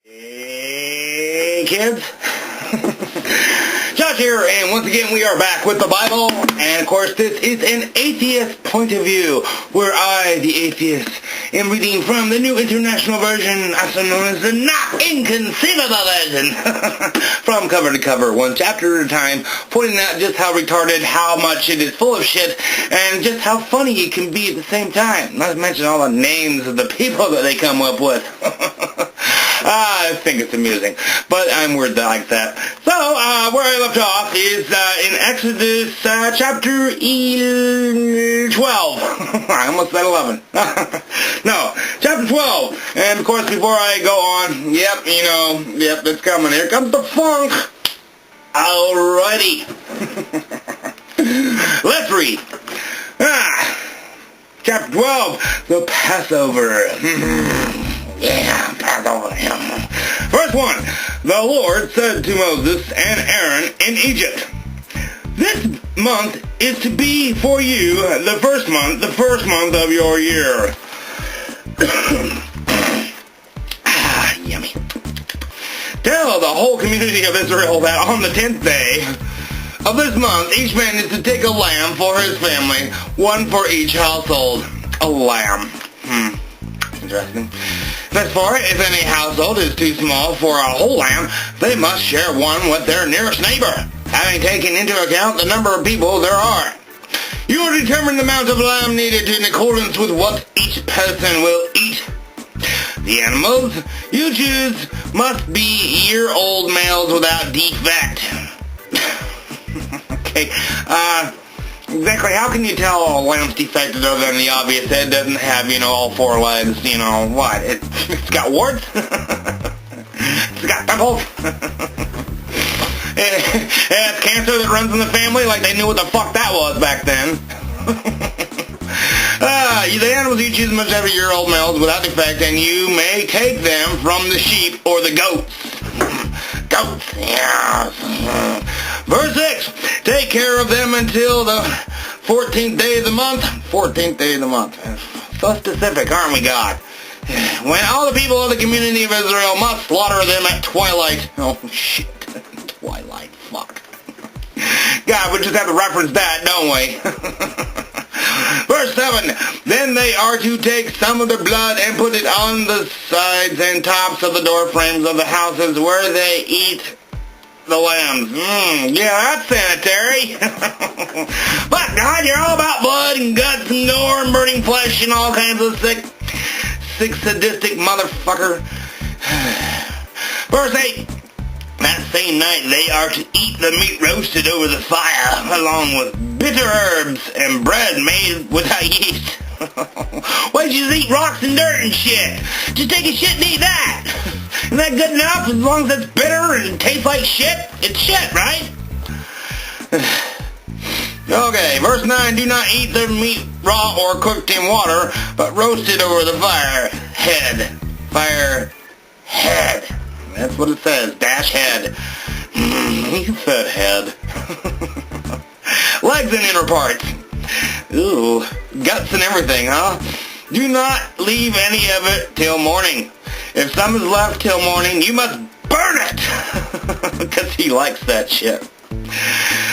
Hey kids, Josh here, and once again we are back with the Bible, and of course this is an atheist point of view, where I, the atheist, am reading from the New International Version, also known as the Not Inconceivable Version, from cover to cover, one chapter at a time, pointing out just how retarded, how much it is full of shit, and just how funny it can be at the same time, not to mention all the names of the people that they come up with. I think it's amusing, but I'm weird that like that. So, where I left off is in Exodus chapter 12. I almost said 11. No, chapter 12. And of course, before I go on, yep, it's coming. Here comes the funk. Alrighty. Let's read. Chapter 12, the Passover. Yeah, Passover. Verse 1, the Lord said to Moses and Aaron in Egypt, "This month is to be for you the first month of your year." Yummy. Tell the whole community of Israel that on the 10th day of this month, each man is to take a lamb for his family, one for each household. A lamb. Interesting. As far if any household is too small for a whole lamb, they must share one with their nearest neighbor, having taken into account the number of people there are. You will determine the amount of lamb needed in accordance with what each person will eat. The animals you choose must be year-old males without defect. Okay, exactly, how can you tell a lamb's defected other than the obvious? It doesn't have, all four legs, what? It's got warts? It's got pimples? It has cancer that runs in the family, like they knew what the fuck that was back then. The animals you choose must have year-old males without defect, and you may take them from the sheep or the goats. Goats, yes. Verse 6, take care of them until the 14th day of the month. 14th day of the month. So specific, aren't we, God? When all the people of the community of Israel must slaughter them at twilight. Oh, shit. Twilight, fuck. God, we just have to reference that, don't we? Verse 7, then they are to take some of the blood and put it on the sides and tops of the door frames of the houses where they eat the lambs. Yeah, that's sanitary. But God, you're all about blood and guts and gore and burning flesh and all kinds of sick sadistic motherfucker. Verse 8, that same night they are to eat the meat roasted over the fire, along with bitter herbs and bread made without yeast. Why don't you just eat rocks and dirt and shit? Just take a shit and eat that. Isn't that good enough? As long as it's bitter and tastes like shit, it's shit, right? Okay, verse 9, do not eat the meat raw or cooked in water, but roast it over the fire head. That's what it says, dash head. You said head. Legs and inner parts. Ooh, guts and everything, huh? Do not leave any of it till morning. If some is left till morning, you must burn it. Because he likes that shit.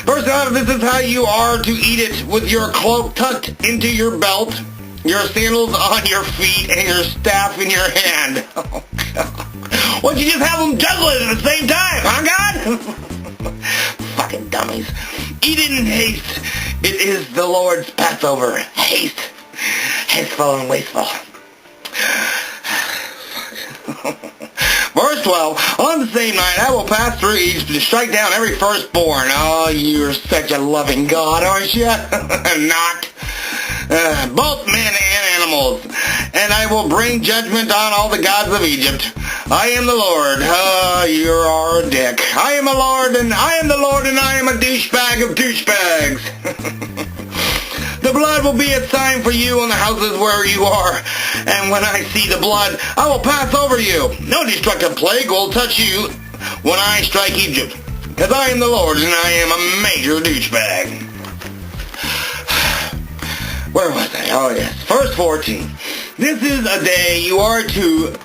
Verse 11, this is how you are to eat it, with your cloak tucked into your belt, your sandals on your feet, and your staff in your hand. Oh, God. Why don't you just have them juggle it at the same time, huh, God? Fucking dummies. Eat it in haste. It is the Lord's Passover. Haste. Hasteful and wasteful. Verse 12, on the same night I will pass through Egypt to strike down every firstborn. Oh, you're such a loving God, aren't you? Not. Both men and animals. And I will bring judgment on all the gods of Egypt. I am the Lord. You are a dick. I am the Lord, and I am a douchebag of douchebags. The blood will be a sign for you on the houses where you are. And when I see the blood, I will pass over you. No destructive plague will touch you when I strike Egypt. Because I am the Lord, and I am a major douchebag. Where was I? Oh, yes. Verse 14. This is a day you are to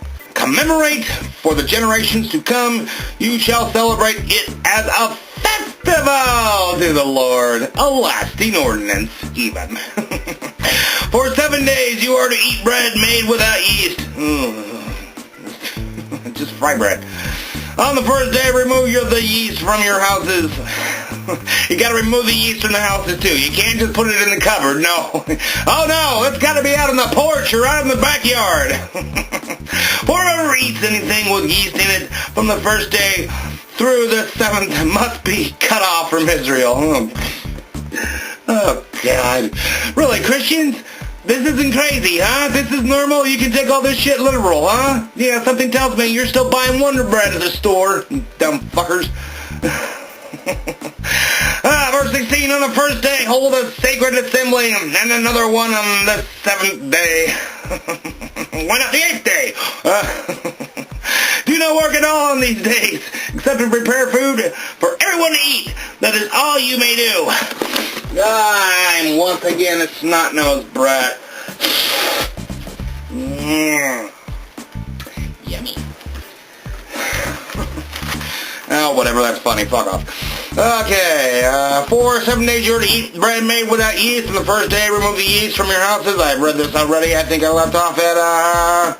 commemorate for the generations to come. You shall celebrate it as a festival to the Lord, a lasting ordinance even. For 7 days you are to eat bread made without yeast. Just fry bread. On the first day, remove the yeast from your houses. You gotta remove the yeast from the houses too. You can't just put it in the cupboard, no. Oh no, it's gotta be out on the porch or out in the backyard. Whoever eats anything with yeast in it from the first day through the 7th must be cut off from Israel. Oh God. Really, Christians? This isn't crazy, huh? This is normal? You can take all this shit literal, huh? Yeah, something tells me you're still buying Wonder Bread at the store, dumb fuckers. Verse 16, on the first day, hold a sacred assembly, and another one on the 7th day. Why not the 8th day? Do not work at all on these days, except to prepare food for everyone to eat. That is all you may do. I'm once again a snot-nosed brat. Yummy. Oh, whatever, that's funny. Fuck off. Okay, for 7 days you are to eat bread made without yeast. On the first day, remove the yeast from your houses. I've read this already. I think I left off at,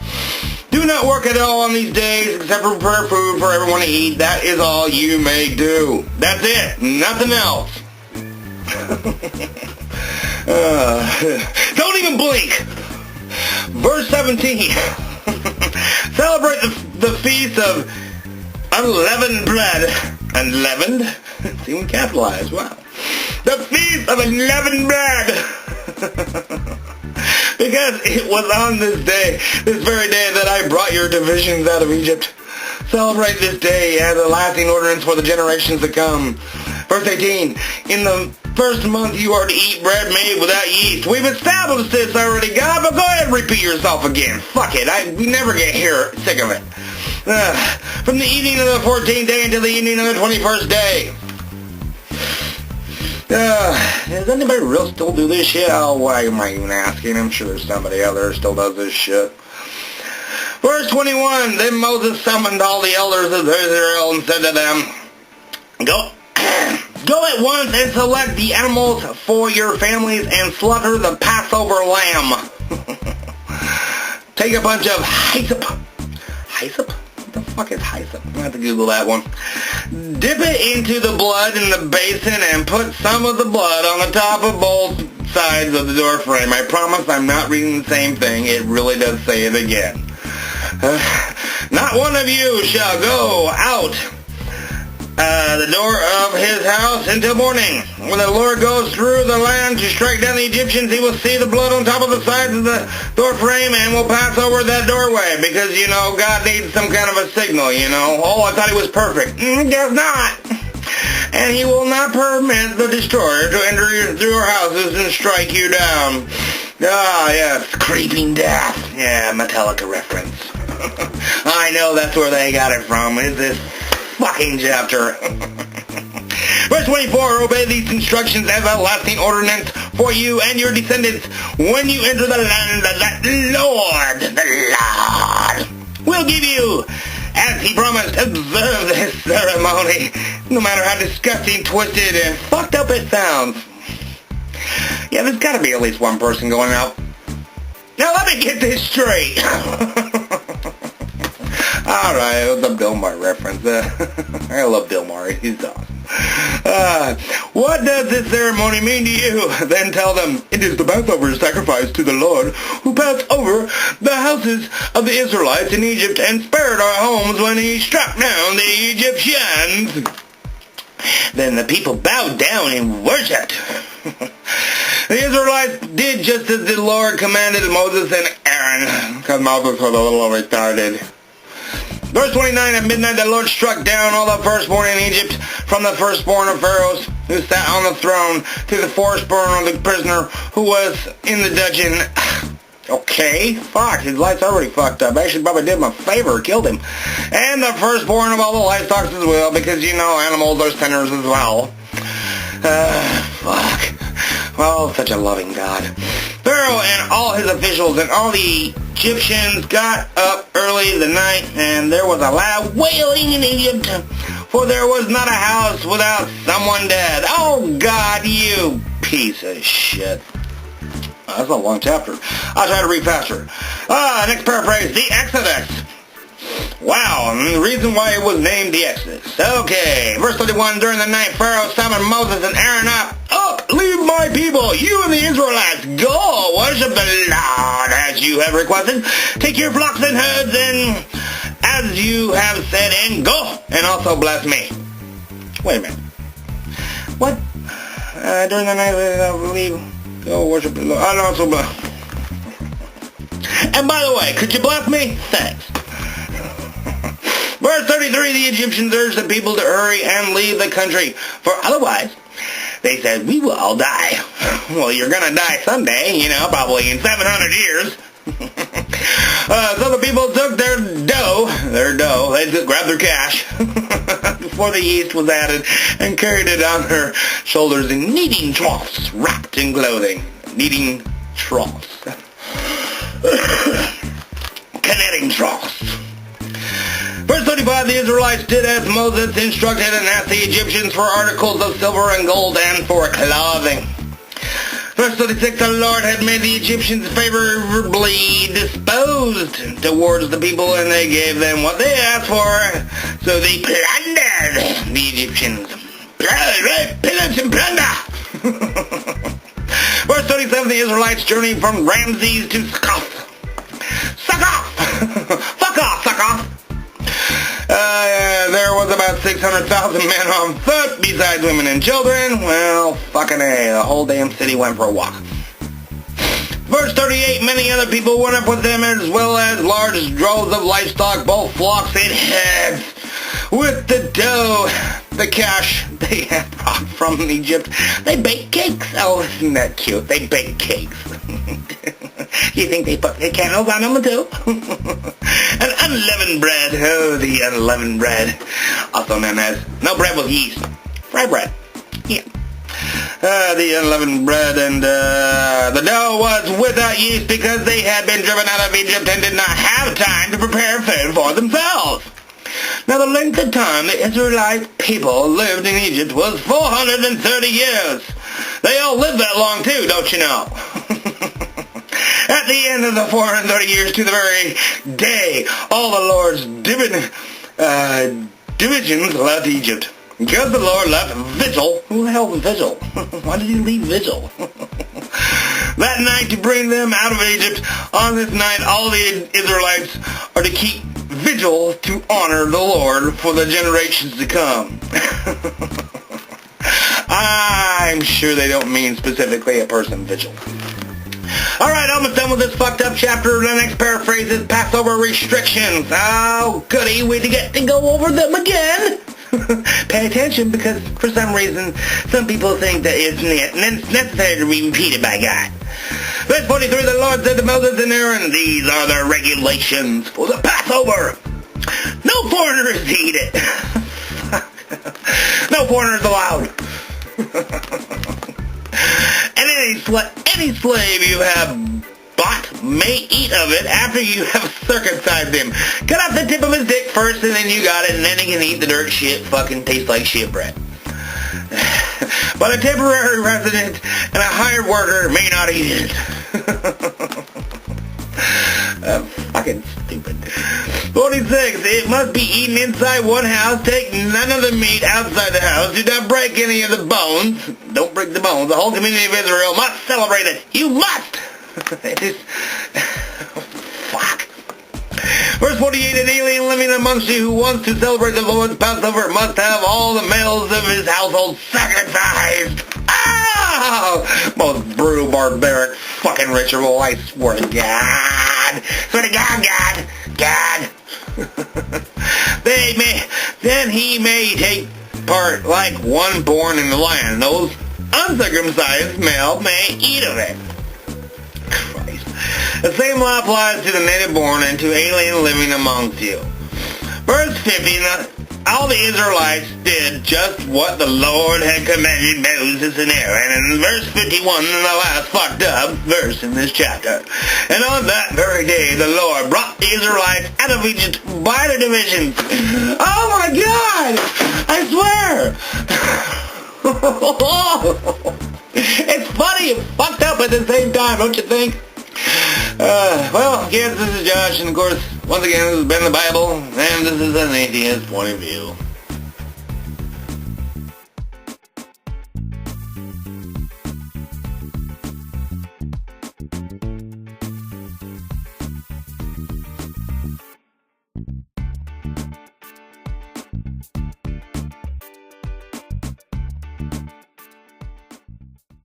do not work at all on these days except for prepare food for everyone to eat. That is all you may do. That's it. Nothing else. Don't even blink. Verse 17. Celebrate the feast of unleavened bread. Unleavened? It's even capitalized. Wow. The feast of unleavened bread. Because it was on this very day that I brought your divisions out of Egypt. Celebrate this day as a lasting ordinance for the generations to come. Verse 18, in the first month you are to eat bread made without yeast. We've established this already, God, but go ahead and repeat yourself again. Fuck it, we never get sick of it. From the evening of the 14th day until the evening of the 21st day. Does anybody really still do this shit? Oh, why am I even asking? I'm sure there's somebody out there who still does this shit. Verse 21, then Moses summoned all the elders of Israel and said to them, Go at once and select the animals for your families and slaughter the Passover lamb. Take a bunch of hyssop. Hyssop? What the fuck is hyssop? I'm going to have to Google that one. Dip it into the blood in the basin and put some of the blood on the top of both sides of the door frame. I promise I'm not reading the same thing. It really does say it again. Not one of you shall go out the door of his house until morning. When the Lord goes through the land to strike down the Egyptians, he will see the blood on top of the sides of the door frame and will pass over that doorway because, God needs some kind of a signal, Oh, I thought he was perfect. Guess not. And he will not permit the destroyer to enter through your houses and strike you down. Ah, yes, creeping death. Yeah, Metallica reference. I know that's where they got it from, is this fucking chapter. Verse 24, obey these instructions as a lasting ordinance for you and your descendants when you enter the land that the Lord will give you. As he promised, observe this ceremony, no matter how disgusting, twisted, and fucked up it sounds. Yeah, there's got to be at least one person going out. Now let me get this straight. Alright, it was a Bill Maher reference. I love Bill Maher. He's awesome. What does this ceremony mean to you? Then tell them, it is the Passover sacrifice to the Lord, who passed over the houses of the Israelites in Egypt and spared our homes when he struck down the Egyptians. Then the people bowed down and worshipped. The Israelites did just as the Lord commanded Moses and Aaron, because Moses was a little retarded. Verse 29, at midnight the Lord struck down all the firstborn in Egypt, from the firstborn of Pharaoh who sat on the throne to the firstborn of the prisoner who was in the dungeon. Okay, fuck, his life's already fucked up. I should probably did him a favor, killed him. And the firstborn of all the livestock as well, because animals are sinners as well. Fuck. Oh, such a loving God. Pharaoh and all his officials and all the Egyptians got up early the night, and there was a loud wailing in Egypt, for there was not a house without someone dead. Oh, God, you piece of shit. That's a long chapter. I'll try to read faster. Next paraphrase, the Exodus. Wow, and the reason why it was named the Exodus. Okay, verse 31, during the night, Pharaoh summoned Moses and Aaron up. Up, leave my people, you and the Israelites. Go, worship the Lord as you have requested. Take your flocks and herds and as you have said, and go, and also bless me. Wait a minute. What? During the night, leave, go worship the Lord. I'll also bless. And by the way, could you bless me? Thanks. Verse 33, the Egyptians urged the people to hurry and leave the country, for otherwise, they said, we will all die. Well, you're going to die someday, probably in 700 years. So the people took their dough, they grabbed their cash before the yeast was added and carried it on their shoulders in kneading troughs wrapped in clothing. Kneading troughs. Kneading troughs. Verse 35, the Israelites did as Moses instructed and asked the Egyptians for articles of silver and gold and for clothing. Verse 36, the Lord had made the Egyptians favorably disposed towards the people, and they gave them what they asked for. So they plundered the Egyptians. Pillage and plunder. Verse 37, the Israelites journeyed from Ramses to Succoth. Fuck off, Succoth. There was about 600,000 men on foot, besides women and children. Well, fucking A, the whole damn city went for a walk. Verse 38, many other people went up with them, as well as large droves of livestock, both flocks and heads. With the dough, the cash they had brought from Egypt, they baked cakes. Oh, isn't that cute? They baked cakes. You think they put candles on them too? And unleavened bread. Oh, the unleavened bread. Also known as, no bread with yeast. Fried bread. Yeah. The unleavened bread, and the dough was without yeast because they had been driven out of Egypt and did not have time to prepare food for themselves. Now the length of time the Israelite people lived in Egypt was 430 years. They all lived that long too, don't you know? At the end of the 430 years, to the very day, all the Lord's divisions left Egypt. Because the Lord left Vigil. Who the hell was Vigil? Why did he leave Vigil? That night to bring them out of Egypt. On this night, all the Israelites are to keep vigil to honor the Lord for the generations to come. I'm sure they don't mean specifically a person vigil. Alright, almost done with this fucked up chapter. The next paraphrase is Passover restrictions. Oh, goody, we get to go over them again. Pay attention, because for some reason, some people think that it's necessary to be repeated by God. Verse 43, the Lord said to Moses and Aaron, these are the regulations for the Passover. No foreigners eat it. No foreigners allowed. And any slave you have bought may eat of it after you have circumcised him. Cut off the tip of his dick first, and then you got it, and then he can eat the dirt shit. Fucking tastes like shit bread. But a temporary resident and a hired worker may not eat it. Fucking stupid. 46. It must be eaten inside one house. Take none of the meat outside the house. Do not break any of the bones. Don't break the bones. The whole community of Israel must celebrate it. You must. It is... Fuck. Verse 48, an alien living amongst you who wants to celebrate the Lord's Passover must have all the males of his household circumcised. Ah! Most brutal, barbaric fucking ritual, I swear to God. Swear to God, God. Then he may take part like one born in the land. Those uncircumcised male may eat of it. Christ. The same law applies to the native born and to alien living amongst you. Verse 50, all the Israelites did just what the Lord had commanded Moses and Aaron. And in verse 51, the last fucked up verse in this chapter. And on that very day, the Lord brought the Israelites out of Egypt by their divisions. Oh my God! I swear! It's funny and fucked up at the same time, don't you think? Well, kids, this is Josh, and of course, once again, this has been the Bible, and this is an atheist point of view.